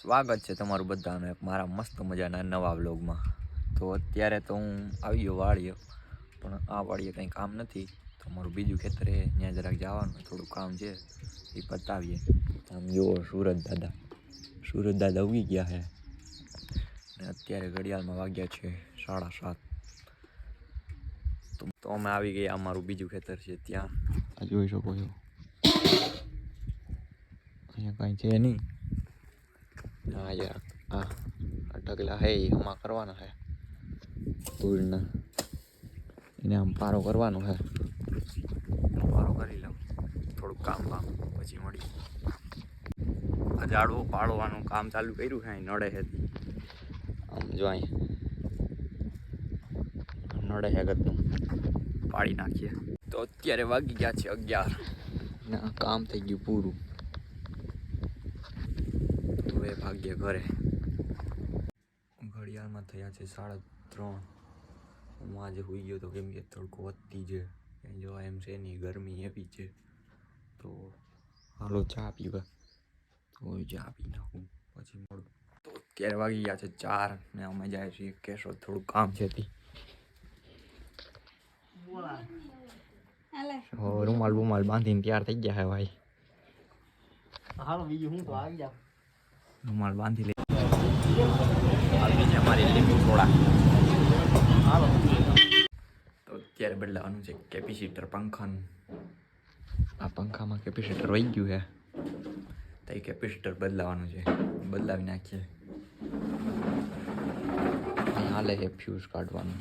સ્વાગત છે તમારું બધાનું એક મારા મસ્ત મજાના નવા વ્લોગમાં. તો અત્યારે તો હું આવી ગયો વાડીએ, પણ આ વાડીએ કંઈ કામ નથી. તો મારું બીજું ખેતર છે, ત્યાં જરાક જવાનું થોડું કામ છે, એ પતાવીએ. આમ જુઓ સુરત દાદા ઉગી ગયા છે અને અત્યારે ઘડિયાળમાં વાગ્યા છે 7:30. તો અમે આવી ગયા, અમારું બીજું ખેતર છે ત્યાં. આ જોઈ શકો છો, અહીંયા કાંઈ છે નહીં. હા યાર, આ ઢગલા હે એ આમાં કરવાના છે, ધૂળના એને આમ પારો કરવાનો છે. પારો કરી લઉં, થોડુંક કામ પછી મળી. આ ઝાડવું પાડવાનું કામ ચાલુ કર્યું છે, અહીં નડે છે. આમ જો અહીં નડે છે ગદનું, પાડી નાખીએ. તો અત્યારે વાગી ગયા છે 11 ને આ કામ થઈ ગયું પૂરું. તો એ ભાગ્ય ઘરે. ઘડિયાળમાં થયા છે 3:30. હું આજે હોઈ ગયો તો કેમ કે તડકો વધતી છે, કંઈ જોવા એમ છે નહીં, ગરમી એવી છે. તો હાલો ચા પીવા, તો ચા પી નાખું પછી મળું. તો અત્યારે વાગી ગયા છે 4 ને અમે જાય છીએ કેશોદ, થોડું કામ છે. રૂમાલ બાંધીને તૈયાર થઈ ગયા હે ભાઈ. હાલો બીજું હું તો આવી જાવ. રૂમાલ બાંધી લે. આવી છે અમારી લીંબુ સોડા. હાલો તો અત્યારે બદલાવાનું છે કેપેસિટર પંખાનું. આ પંખામાં કેપેસિટર વહી ગયું છે, તો એ કેપેસિટર બદલાવાનું છે, બદલાવી નાખીએ. અહીં હાલે છે ફ્યુઝ કાઢવાનું.